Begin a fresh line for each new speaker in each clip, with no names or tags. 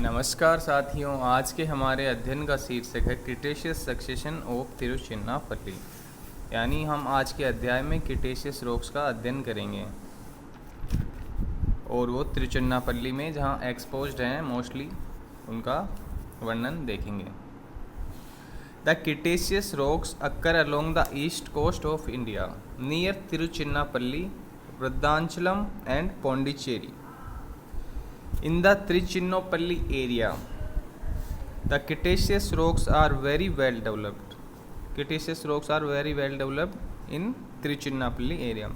नमस्कार साथियों, आज के हमारे अध्ययन का शीर्षक है क्रिटेशियस सक्सेशन ऑफ तिरुचिन्नापल्ली। यानी हम आज के अध्याय में क्रिटेशियस रॉक्स का अध्ययन करेंगे और वो तिरुचिन्नापल्ली में जहाँ एक्सपोज्ड हैं मोस्टली उनका वर्णन देखेंगे। The Cretaceous rocks occur along the east coast of India near Tiruchinappalli, Vriddhachalam and Pondicherry. In the Tiruchinappalli area, the Cretaceous rocks are very well developed. Cretaceous rocks are very well developed in Tiruchinappalli area.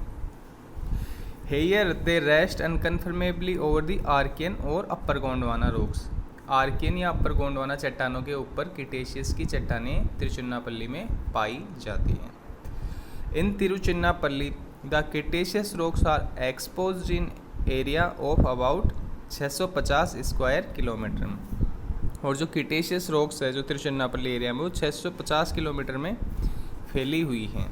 Here they rest unconformably over the Archean or Upper Gondwana rocks. Archaean या upper Gondwana चट्टानों के ऊपर Cretaceous की चट्टानें तिरुचिन्नापल्ली में पाई जाती हैं. In Tiruchinappalli the Cretaceous rocks are exposed in area of about 650 square kilometre. और जो क्रिटेशियस रॉक्स है जो तिरुचिन्नापल्ली एरिया में वो 650 किलोमीटर में फैली हुई हैं.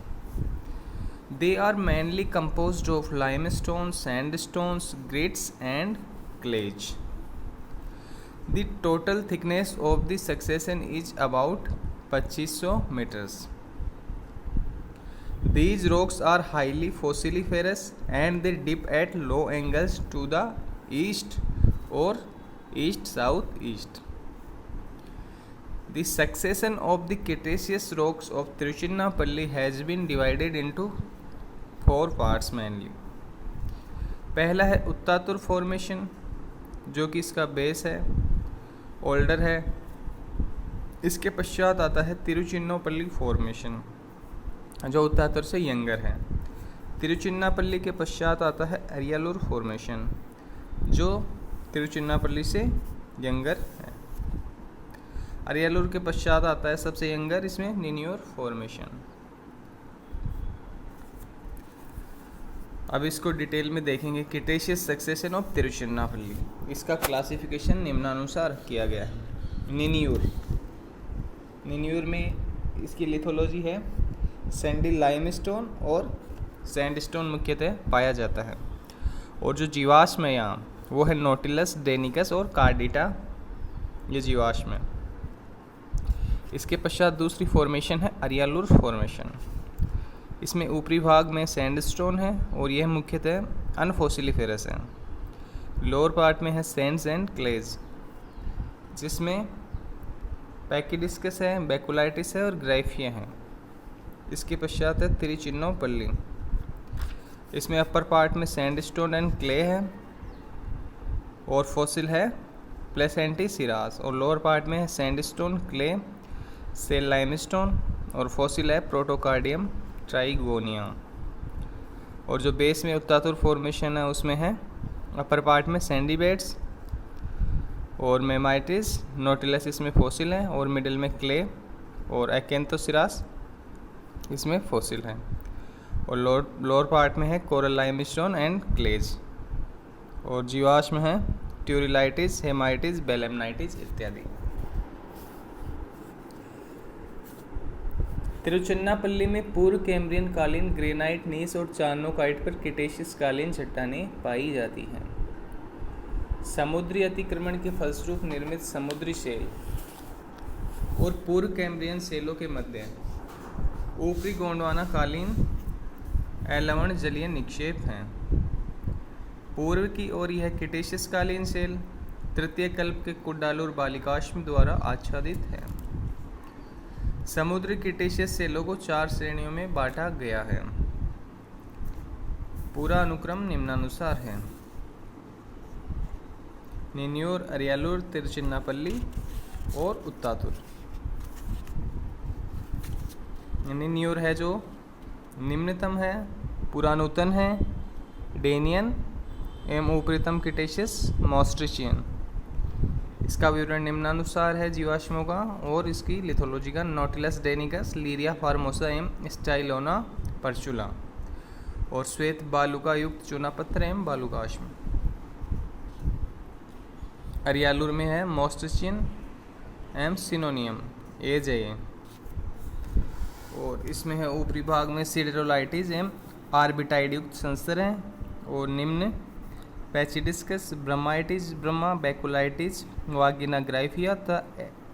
They are mainly composed of limestone, sandstones, grits and clays. The total thickness of the succession is about 2500 metres. These rocks are highly fossiliferous and they dip at low angles to the east or east-southeast. The succession of the Cretaceous rocks of Tiruchinnapalli has been divided into 4 parts mainly. पहला है उत्तातुर formation जो कि इसका base है, older है. इसके पश्चात आता है तिरुचिन्नापल्ली फॉर्मेशन जो उत्तातुर से यंगर है. तिरुचिन्नापल्ली के पश्चात आता है अरियालूर फॉर्मेशन जो तिरुचिन्नापल्ली से यंगर है. अरियालूर के पश्चात आता है सबसे यंगर इसमें निन्योर फॉर्मेशन. अब इसको डिटेल में देखेंगे. क्रिटेशियस सक्सेशन ऑफ तिरुचिन्नापल्ली, इसका क्लासिफिकेशन निम्नानुसार किया गया है. निन्योर में इसकी लिथोलॉजी है सैंडी लाइमस्टोन और सैंडस्टोन मुख्यतः पाया जाता है. और जो जीवाश्म है यहाँ वो है नोटिलस, डेनिकस और कार्डिटा, ये जीवाश्म है. इसके पश्चात दूसरी फॉर्मेशन है अरियालूर फॉर्मेशन. इसमें ऊपरी भाग में सैंडस्टोन है और यह मुख्यतः अनफोसिलिफेरस है. लोअर पार्ट में है सैंड्स एंड क्लेज जिसमें पैकिडिस्कस है, बेकुलाइटिस है और ग्राइफिया है. इसके पश्चात है तिरुचिन्नापल्ली. इसमें अपर पार्ट में सैंडस्टोन एंड क्ले है और फॉसिल है प्लेसेंटीसिरास. और लोअर पार्ट में है सैंडस्टोन, क्ले, सेल लाइमस्टोन और फॉसिल है प्रोटोकार्डियम ट्राइगोनिया. और जो बेस में उत्तातुर फॉर्मेशन है उसमें है अपर पार्ट में सैंडी बेड्स और मेमाइटिस, नोटिलस इसमें फॉसिल है और मिडिल में क्ले और एक्केंथोसिरास इसमें फॉसिल है. और लोअर पार्ट में है कोरल लाइमस्टोन एंड क्लेज. और जीवाश्म है ट्यूरिलाइटिस, हेमाइटिस, बेलेमनाइटिस इत्यादि. तिरुचिन्नापल्ली में पूर्व कैम्ब्रियन कालीन ग्रेनाइट, नीस और चार्नोकाइट पर क्रिटेशियस कालीन चट्टानें पाई जाती हैं. समुद्री अतिक्रमण के फलस्वरूप निर्मित समुद्री सेल और पूर्व कैम्ब्रियन सेलों के मध्य ऊपरी गोंडवाना कालीन एलवण जलीय निक्षेप हैं. पूर्व की ओर यह क्रिटेशियस कालीन सेल तृतीय कल्प के कुड्डालूर बालिकाश्म द्वारा आच्छादित है. समुद्री क्रिटेशियस सेलों को 4 श्रेणियों में बांटा गया है. पूरा अनुक्रम निम्नानुसार है. निन्योर, अरियालूर, तिरुचिन्नापल्ली और उत्तातुर. निन्योर है जो निम्नतम है, पुरानोत्तन है, डेनियन एवं ऊपरीतम क्रिटेशियस मॉस्ट्रिचियन. इसका विवरण निम्नानुसार है जीवाश्मों का और इसकी लिथोलॉजी का. नोटिलस, डेनिकस, लीरिया फार्मोसा एवं स्टाइलोना परचुला. और श्वेत बालुका युक्त चूनापत्थर एवं बालुकाश्म. अरियालूर में है मॉस्ट्रिचियन एवं सिनोनियम एजे. और इसमें है ऊपरी भाग में सिडेरोलाइटिस एवं आर्बिटाइड युक्त संस्तर हैं और निम्न पैचिडिस्कस, ब्रह्माइटिस ब्रह्मा, बैकुलाइटिस, वागिना ग्राइफिया तथा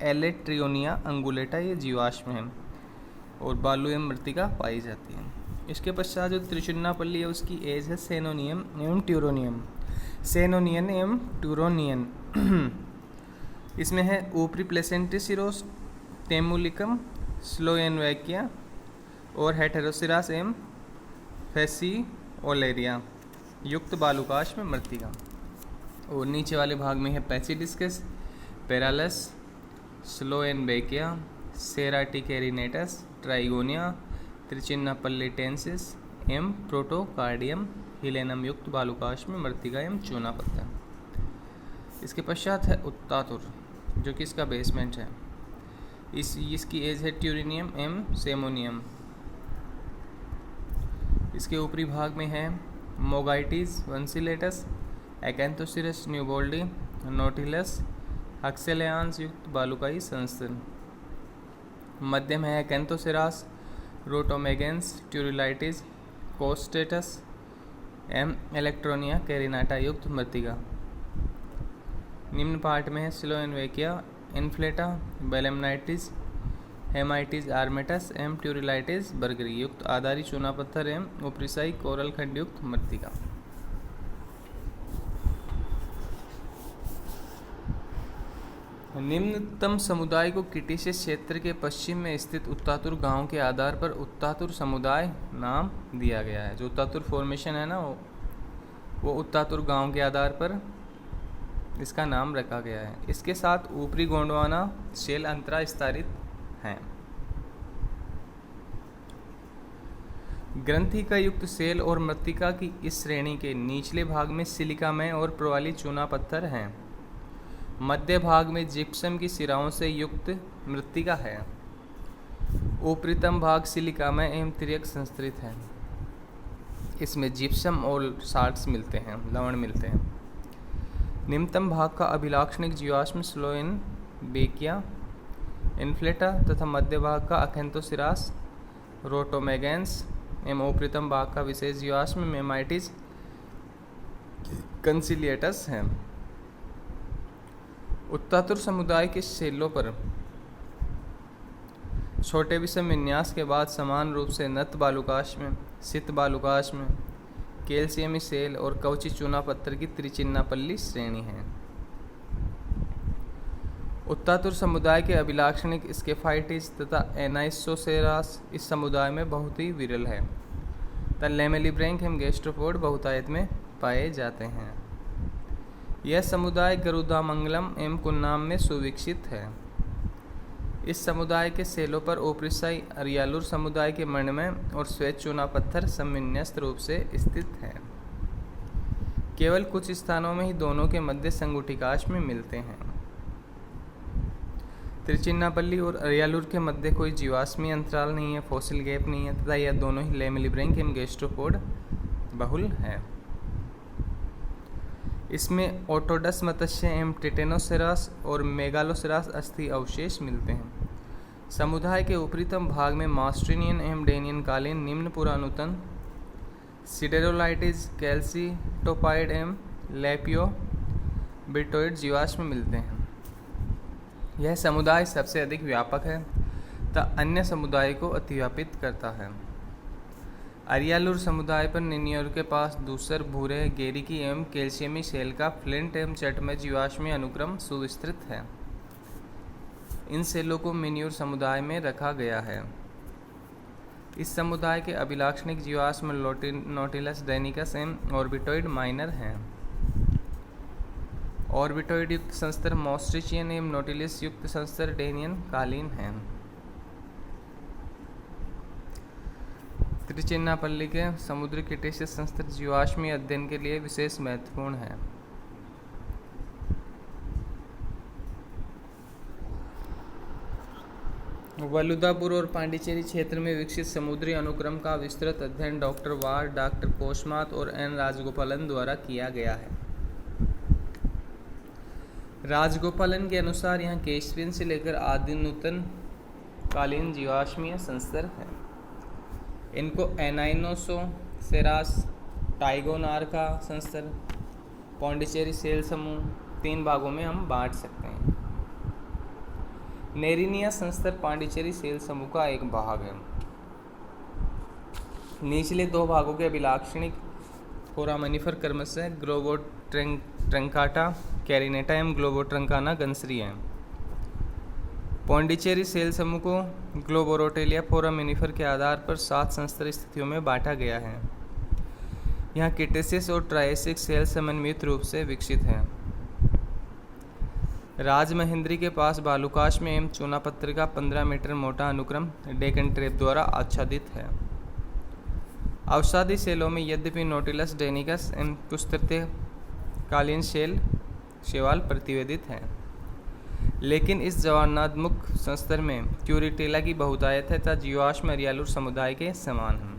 एलेट्रियोनिया अंगुलेटा ये जीवाश्म हैं और बालू एवं मृतिका पाई जाती है। इसके पश्चात जो त्रिचिन्नापल्ली है उसकी एज है सेनोनियम एवं ट्यूरोनियम, सेनोनियन एवं ट्यूरोनियन। इसमें है ऊपरी प्लेसेंटिसिरोस, टेमुलिकम, स्लोएनवैकिया और हेटेरोसिरास एवं फेसिओलेरिया युक्त बालुकाश में मृतिका। और नीचे वाले भाग में है पैचिडिस्कस, पेरालस, स्लोएनबेकिया, सेराटिकेरिनेटस, ट्राइगोनिया, त्रिचिन्नापल्लिटेंसिस एवं प्रोटोकार्डियम हिलेनम युक्त बालुकाश में मृतिका एवं चूना पत्थर। इसके पश्चात है उत्तातुर जो कि इसका बेसमेंट है। इसकी एज है ट्यूरिनियम एवं सेमोनियम। इसके ऊपरी भाग में है मोगाइटिस वंसिलेटस, एकैंथोसिरस न्यूबोल्डी, नोटिलस, हक्सेलेआंस युक्त बालुकाई संस्थान। मध्य में है एकैंथोसिरास, रोटोमेगेंस, ट्यूरिलाइटिस, कोस्टेटस एम इलेक्ट्रोनिया कैरिनाटा युक्त मृतिका। निम्न पार्ट में है स्लोएनवेकिया, इन्फ्लेटा, बेलेमनाइटिस, हेमाइटिस आर्मेटस एम ट्यूरिलाइटिस बर्गरी युक्त आधारी चूना पत्थर एवं ऊपरीसाई कोरल खंड युक्त मृतिका। निम्नतम समुदाय को क्रिटेशियस क्षेत्र के पश्चिम में स्थित उत्तातुर गांव के आधार पर उत्तातुर समुदाय नाम दिया गया है। जो उत्तातुर फॉर्मेशन है ना वो उत्तातुर गांव के आधार पर इसका नाम रखा गया है। इसके साथ ऊपरी गोंडवाना शेल अंतरा स्तरित हैं। ग्रंथि का युक्त सेल और मृतिका की इस श्रेणी के निचले भाग में सिलिकामय और प्रवाली चूना पत्थर हैं। मध्य भाग में जिप्सम की सिराओं से युक्त मृतिका है। ऊपरीतम भाग सिलिकामय एवं तिर्यक संस्तरित है। इसमें जिप्सम और साल्ट्स मिलते हैं, लवण मिलते हैं। निम्नतम भाग का अभिलाक्षणिक जीवाश्म स्लोएन बेकिया, इन्फ्लेटा तथा मध्य भाग का अखेंथोसिरास, रोटोमेगेंस एवं ऊपरीतम भाग का विशेष जीवाश्म मेमाइटिस कंसिलिएटस है। उत्तातुर समुदाय के शैलों पर छोटे विषम विन्यास के बाद समान रूप से नत बालुकाश में, सित बालुकाश में, कैल्शियमी सेल और कवची चूना पत्थर की त्रिचिन्नापल्ली श्रेणी है। उत्तातुर समुदाय के अभिलाक्षणिक स्केफाइटिस तथा एनाइसोसेरास इस समुदाय में बहुत ही विरल है तथा लेमेलिब्रैंक एवं गैस्ट्रोपोड बहुतायत में पाए जाते हैं। यह समुदाय गरुदामंगलम एवं कुन्नाम में सुविकसित है। इस समुदाय के सेलों पर ओपरिसाई अरियालुर समुदाय के मणिमय और श्वेत चूना पत्थर समविन्यस्त रूप से स्थित हैं। केवल कुछ स्थानों में ही दोनों के मध्य संगुटिकाश में मिलते हैं। त्रिचिन्नापल्ली और अरियालुर के मध्य कोई जीवाश्मी अंतराल नहीं है, फॉसिल गैप नहीं है तथा यह दोनों ही लेमेलिब्रैंक एवं गैस्ट्रोपोड बहुल है। इसमें ओटोडस मत्स्य एवं टिटेनोसेरास और मेगालोसेरास अस्थि अवशेष मिलते हैं। समुदाय के ऊपरीतम भाग में मास्ट्रेनियन एवं डेनियन कालीन निम्न पुरानुतन सिडेरोलाइटिस, कैल्सीटोपाइड एवं लेपियोबिटोइड जीवाश्म मिलते हैं। यह समुदाय सबसे अधिक व्यापक है तथा अन्य समुदाय को अतिव्यापित करता है। अरियालुर समुदाय पर निन्योर के पास दूसर, भूरे, गेरिकी एवं कैल्शियमी सेल का फ्लिंट एवं चटमय जीवाश्मी अनुक्रम सुविस्तृत है। इन सेलों को मिन्योर समुदाय में रखा गया है। इस समुदाय के अभिलाक्षणिक जीवाश्म नोटिलस डेनिकस एवं ऑर्बिटोइड माइनर हैं। ऑर्बिटोइड युक्त संस्तर मॉस्ट्रिचियन एवं नोटिलिस युक्त संस्तर डेनियन कालीन हैं। त्रिचिन्नापल्ली के समुद्री क्रिटेशियस संस्तर जीवाश्मी अध्ययन के लिए विशेष महत्वपूर्ण है। वलुदापुर और पांडिचेरी क्षेत्र में विकसित समुद्री अनुक्रम का विस्तृत अध्ययन डॉक्टर वार, डॉक्टर कोशमात और एन राजगोपालन द्वारा किया गया है। राजगोपालन के अनुसार यहाँ केशविन से लेकर आदि नूतन कालीन जीवाश्मीय संस्तर है। इनको एनाइनोसोसेरास, टाइगोनार्का संस्तर पौंडीचेरी सेल समूह 3 भागों में हम बांट सकते हैं। नेरिनिया संस्तर पांडिचेरी सेल समूह का एक भाग है। निचले 2 भागों के अभिलाक्षणिक फोरामिनिफर क्रमशः ग्लोबोट्रंकाटा कैरिनेटा एवं ग्लोबोट्रंकाना गंसरी है। पौंडीचेरी सेल समूह को ग्लोबोरोटेलिया फोरामिनिफर के आधार पर 7 संस्तर स्थितियों में बांटा गया है। यहाँ क्रिटेशियस और ट्रायसिक सेल समन्वित रूप से विकसित हैं। राजमहेंद्री के पास बालुकाश में एवं चूनापत्थर का 15 मीटर मोटा अनुक्रम डेकन ट्रेप द्वारा आच्छादित है। अवसादी सेलों में यद्यपि नोटिलस डेनिकस एवं कुछ तृतीयकालीन शैवाल प्रतिवेदित हैं, लेकिन इस जवानात्मक संस्तर में क्यूरिटेला की बहुतायत है तथा जीवाश्म अरियालुर समुदाय के समान हैं।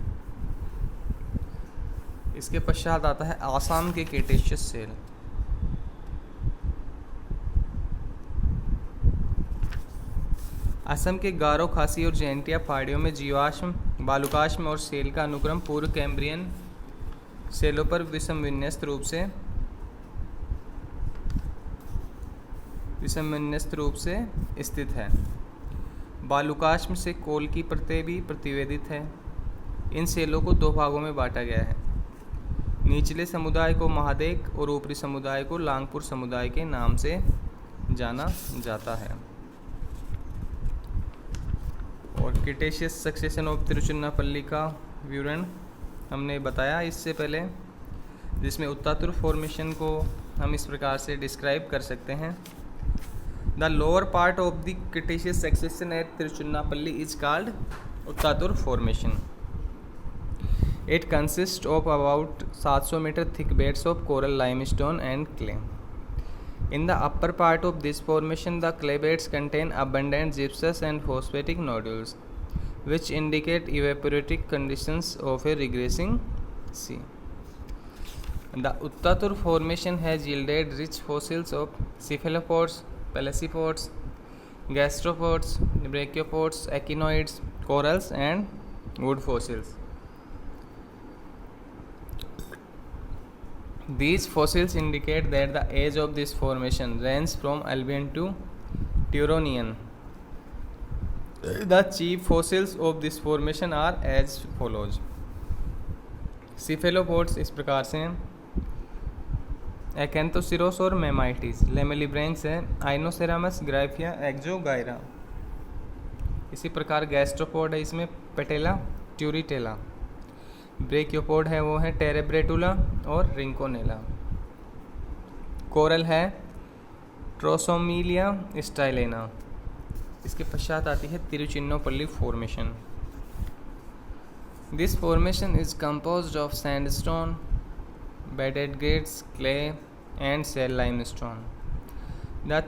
इसके पश्चात आता है आसाम के क्रिटेशियस सेल। असम के गारो, खासी और जैंतिया पहाड़ियों में जीवाश्म बालुकाश में और सेल का अनुक्रम पूर्व कैम्ब्रियन सेलों पर विषमविन्यस्त रूप से स्थित है। बालुकाश में से कोल की परतें भी प्रतिवेदित है। इन सेलों को 2 भागों में बांटा गया है। निचले समुदाय को महादेक और ऊपरी समुदाय को लांगपुर समुदाय के नाम से जाना जाता है। और क्रिटेशियस सक्सेशन ऑफ तिरुचिन्नापल्ली का विवरण हमने बताया इससे पहले, जिसमें उत्तातुर फॉर्मेशन को हम इस प्रकार से डिस्क्राइब कर सकते हैं। The lower part of the Cretaceous succession at Tiruchinappalli is called Uttatur formation. It consists of about 700 meter thick beds of coral limestone and clay. In the upper part of this formation, the clay beds contain abundant gypsous and phosphatic nodules, which indicate evaporitic conditions of a regressing sea. The Uttatur formation has yielded rich fossils of cephalopods, pelecypods, gastropods, brachiopods, echinoids, corals, and wood fossils. These fossils indicate that the age of this formation ranges from Albian to Turonian. The chief fossils of this formation are as follows. Cephalopods इस प्रकार से हैं. Acanthoceros और Mammites. Lamellibranchs है. Inoceramus, Gryphia, Exogyra. इसी प्रकार gastropod है, इसमें पेटेला, ट्यूरिटेला. ब्रेकियोपोड है, वो है टेरेब्रेटुला और रिंकोनेला. कोरल है ट्रोसोमिलिया स्टाइलेना. इसके पश्चात आती है Tiruchinappalli formation. This formation is composed of sandstone, bedded grits, clay and shale limestone. The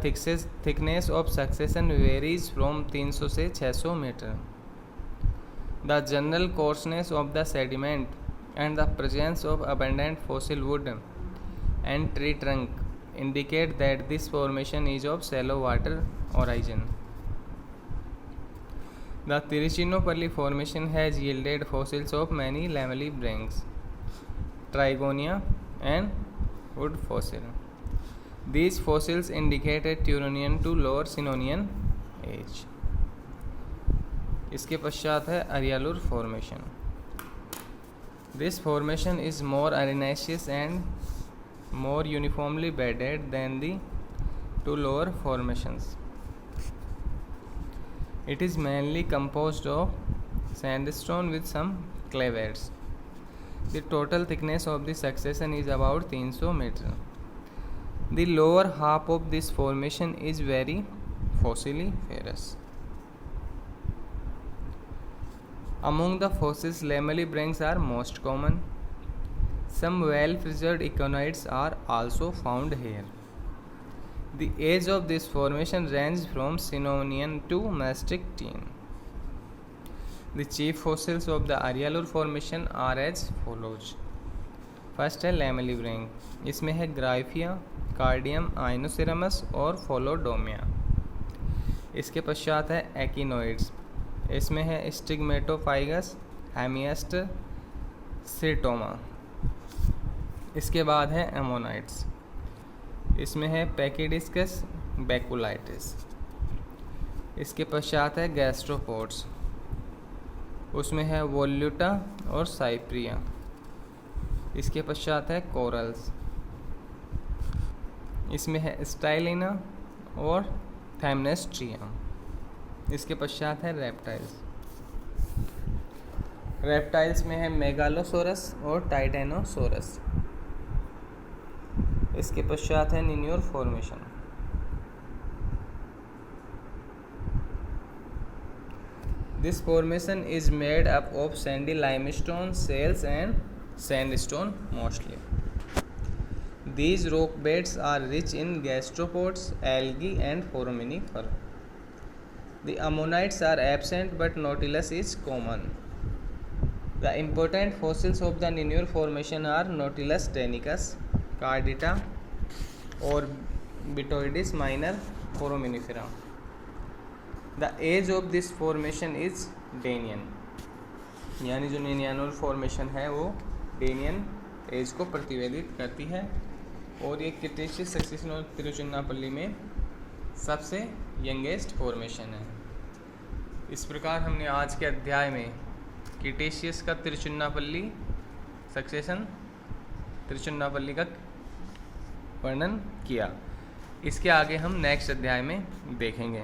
thickness of succession varies from 300 से 600 metre. The general coarseness of the sediment and the presence of abundant fossil wood and tree trunk indicate that this formation is of shallow water origin. The Tiruchinappalli formation has yielded fossils of many lamellibranchs, trigonia, and wood fossil. These fossils indicate a Turonian to lower Sinonian age. इसके पश्चात है Ariyalur formation. This formation is more arenaceous and more uniformly bedded than the two lower formations. It is mainly composed of sandstone with some clay beds. The total thickness of the succession is about 300 meter. The lower half of this formation is very fossiliferous. Among the fossils, lamellibranchs are most common. Some well-preserved echinoids are also found here. The age of this formation ranges from Sinonian to Maastrichtian. The chief fossils of the Aryalur formation are as follows. First है lamellibranch. इसमें है ग्राइफिया, cardium, आइनोसेरामस और फोलोडोमिया. इसके पश्चात है एकिनोइड्स. इसमें है स्टिग्मेटोफाइगस, हेमिएस्टर, सिरटोमा. इसके बाद है एमोनाइट्स. इसमें है पैकिडिस्कस बैकुलाइटिस। इसके पश्चात है गैस्ट्रोपोड्स, उसमें है वोल्यूटा और साइप्रिया। इसके पश्चात है कोरल्स, इसमें है स्टाइलिना और थैमनेस्ट्रिया। इसके पश्चात है रेप्टाइल्स। रेप्टाइल्स में है मेगालोसोरस और टाइटेनोसोरस। इसके पश्चात है निन्योर formation. This formation is made up of sandy limestone shells and sandstone mostly. These rock beds are rich in gastropods, algae and foraminifer. The ammonites are absent but Nautilus is common. The important fossils of the Ninnur formation are Nautilus danicus, Cardita or Bitoides minor foraminifera. The age of this formation is Danian, यानी जो निन्यानुअल formation है वो डेनियन as को प्रतिवेदित करती है और ये Cretaceous succession और तिरुचिन्नापल्ली में सबसे यंगेस्ट फॉर्मेशन है। इस प्रकार हमने आज के अध्याय में क्रिटेशियस का तिरुचिन्नापल्ली सक्सेशन, तिरुचिन्नापल्ली का वर्णन किया। इसके आगे हम नेक्स्ट अध्याय में देखेंगे।